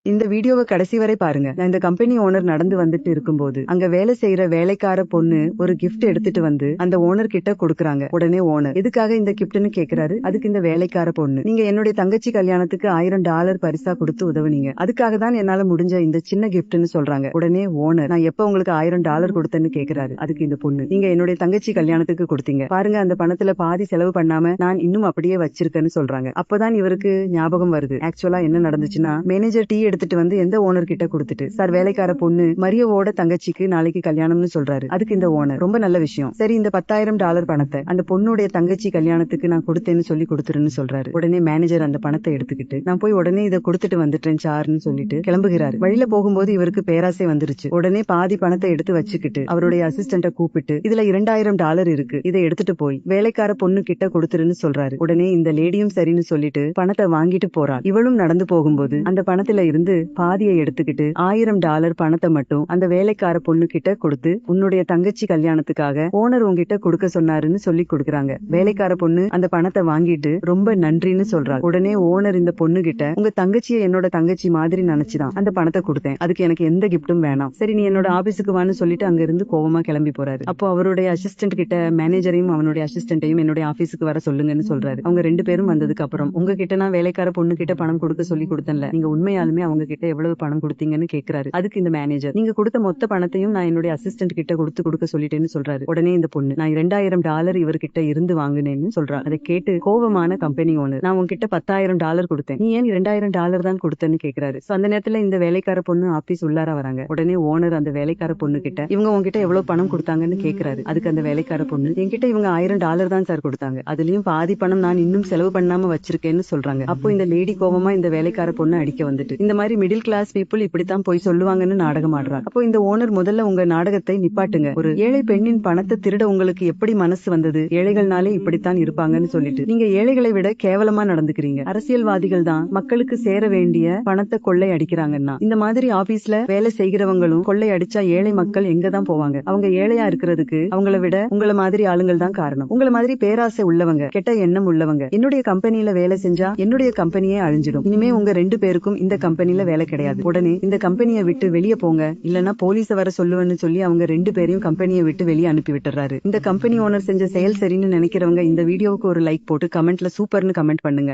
இந்த வீடியோவை கடைசி வரை பாருங்க. நான் இந்த கம்பெனி ஓனர் நடந்து வந்துட்டு இருக்கும்போது அங்க வேலை செய்யற வேலைக்கார பொண்ணு ஒரு கிஃப்ட் எடுத்துட்டு வந்து அந்த ஓனர் கிட்ட கொடுக்கறாங்க. உடனே ஓனர் எதுக்காக இந்த கிஃப்ட்னு கேக்குறாரு. அதுக்கு இந்த வேலைக்கார பொண்ணு, நீங்க என்னுடைய தங்கச்சி கல்யாணத்துக்கு $1000 பரிசா கொடுத்து உதவுனீங்க, அதுக்காக தான் என்னால முடிஞ்ச இந்த சின்ன கிஃப்ட்னு சொல்றாங்க. உடனே ஓனர், நான் எப்ப உங்களுக்கு $1000 கொடுத்தேன்னு கேக்குறாரு. அதுக்கு இந்த பொண்ணு, நீங்க என்னுடைய தங்கச்சி கல்யாணத்துக்கு கொடுத்தீங்க பாருங்க, அந்த பணத்துல பாதி செலவு பண்ணாம நான் இன்னும் அப்படியே வச்சிருக்கேன்னு சொல்றாங்க. அப்பதான் இவருக்கு ஞாபகம் வருது ஆக்சுவலா என்ன நடந்துச்சுன்னா, மேனேஜர் டீ எடுத்துட்டு வந்து எந்த ஓனர் கிட்ட கொடுத்துட்டு, சார் வேலைக்கார பொண்ணு மரியாவோட தங்கச்சிக்கு நாளைக்கு கல்யாணம்னு சொல்றாரு. அதுக்கு இந்த ஓனர், ரொம்ப நல்ல விஷயம், சரி இந்த $10,000 பணத்தை அந்த பொண்ணுடைய தங்கச்சி கல்யாணத்துக்கு நான் கொடுத்தேன்னு சொல்லி கொடுத்துருன்னு சொல்றாரு. உடனே மேனேஜர் அந்த பணத்தை எடுத்துக்கிட்டு, நான் போய் உடனே இதை கொடுத்துட்டு வந்துட்டேன் சார்னு சொல்லிட்டு கிளம்புகிறாரு. வழியில போகும்போது இவருக்கு பேராசை வந்துருச்சு. உடனே பாதி பணத்தை எடுத்து வச்சுக்கிட்டு அவருடைய அசிஸ்டண்ட கூப்பிட்டு, இதுல $2000 இருக்கு, இதை எடுத்துட்டு போய் வேலைக்கார பொண்ணு கிட்ட கொடுத்துருன்னு சொல்றாரு. உடனே இந்த லேடியும் சரின்னு சொல்லிட்டு பணத்தை வாங்கிட்டு போறாள். இவளும் நடந்து போகும்போது அந்த பணத்துல இருந்து பாதியை எடுத்துக்கிட்டு $1000 பணத்தை மட்டும் அந்த வேலைக்கார பொண்ணு கிட்ட கொடுத்து, உன்னுடைய தங்கச்சி கல்யாணத்துக்காக ஓனர் உங்ககிட்ட கொடுக்க சொன்னாருன்னு சொல்லி கொடுக்கறாங்க. வேலைக்கார பொண்ணு அந்த பணத்தை வாங்கிட்டு ரொம்ப நன்றின்னு சொல்றாங்க. உடனே ஓனர் இந்த பொண்ணு கிட்ட, உங்க தங்கச்சியை என்னோட தங்கச்சி மாதிரி நினைச்சுதான் அந்த பணத்தை கொடுத்தேன், அதுக்கு எனக்கு எந்த கிஃப்டும் வேணாம், சரி நீ என்னோட ஆபீஸுக்கு வான்னு சொல்லிட்டு அங்க இருந்து கோவமா கிளம்பி போறாரு. அப்போ அவருடைய அசிஸ்டன்ட் கிட்ட மேனேஜரையும் அவனுடைய அசிஸ்டன்ட்டையும் என்னுடைய ஆபீஸுக்கு வர சொல்லுங்கன்னு சொல்றாரு. அவங்க 2 பேரும் வந்ததுக்கு அப்புறம், உங்ககிட்ட நான் வேலைக்கார பொண்ணு கிட்ட பணம் கொடுக்க சொல்லி கொடுத்தேன்ல, நீங்க உண்மையாலுமே அவங்க கிட்ட எவ்வளவு பணம் கொடுத்தீங்கன்னு கேக்குறாரு. அதுக்கு இந்த மேனேஜர், நீங்க கொடுத்த மொத்த பணத்தையும் நான் என்னுடைய அசிஸ்டன்ட் கிட்ட கொடுக்க சொல்லிட்டேன்னு சொல்றாரு. உடனே இந்த பொண்ணு, நான் $2000 இவர்கிட்ட இருந்து வாங்கினேன்னு சொல்றா. அதை கேட்டு கோபமான கம்பெனி ஓனர், நான் உங்ககிட்ட $10,000 கொடுத்தேன், நீ ஏன் $2000 தான் கொடுத்தேன்னு கேக்குறாரு. அந்த நேரத்துல இந்த வேலைக்கார பொண்ணு ஆபீஸ் உள்ளார வராங்க. உடனே ஓனர் அந்த வேலைக்கார பொண்ணு கிட்ட, இவங்க உங்ககிட்ட எவ்வளவு பணம் கொடுத்தாங்கன்னு கேக்குறாரு. அதுக்கு அந்த வேலைக்கார பொண்ணு, என்கிட்ட இவங்க $1000 தான் சார் கொடுத்தாங்க, அதுலயும் பாதி பணம் நான் இன்னும் செலவு பண்ணாம வச்சிருக்கேன்னு சொல்றாங்க. அப்போ இந்த லேடி கோபமா இந்த வேலைக்கார பொண்ணு அடிக்க வந்துட்டு, இந்த மாதிரி மிடில் கிளாஸ் பீப்புள் இப்படித்தான் போய் சொல்லுவாங்கன்னு நாடகம் ஆடுறாங்க. அப்போ இந்த ஓனர், முதல்ல உங்க நாடகத்தை நிப்பாட்டுங்க, ஒரு ஏழை பெண்ணின் பணத்தை திருட உங்களுக்கு எப்படி மனசு வந்தது, ஏழைகள்னாலே இப்படித்தான் இருப்பாங்கன்னு சொல்லிட்டு நீங்க ஏழைகளை விட கேவலமா நடந்துக்கிறீங்க, அரசியல்வாதிகள் தான் மக்களுக்கு சேர வேண்டிய பணத்தை கொள்ளை அடிக்கிறாங்கன்னா, இந்த மாதிரி ஆபீஸ்ல வேலை செய்கிறவங்களும் கொள்ளை அடிச்சா ஏழை மக்கள் எங்க தான் போவாங்க, அவங்க ஏழையா இருக்கிறதுக்கு அவங்கள விட உங்களை மாதிரி ஆளுங்கள் தான் காரணம், உங்களை மாதிரி பேராசை உள்ளவங்க, கெட்ட எண்ணம் உள்ளவங்க என்னுடைய கம்பெனியில வேலை செஞ்சா என்னுடைய கம்பெனியே அழிஞ்சிடும், இனிமே உங்க 2 பேருக்கும் இந்த கம்பெனில வேலை கிடையாது, உடனே இந்த கம்பெனியை விட்டு வெளியே போங்க, இல்லனா போலீஸ வர சொல்லுவேன்னு சொல்லி அவங்க 2 பேரையும் கம்பெனியை விட்டு வெளியே அனுப்பி விட்டுறாரு. இந்த கம்பெனி ஓனர் செஞ்ச செயல் சரின்னு நினைக்கிறவங்க இந்த வீடியோவுக்கு ஒரு லைக் போட்டு கமெண்ட்ல சூப்பர்னு கமெண்ட் பண்ணுங்க.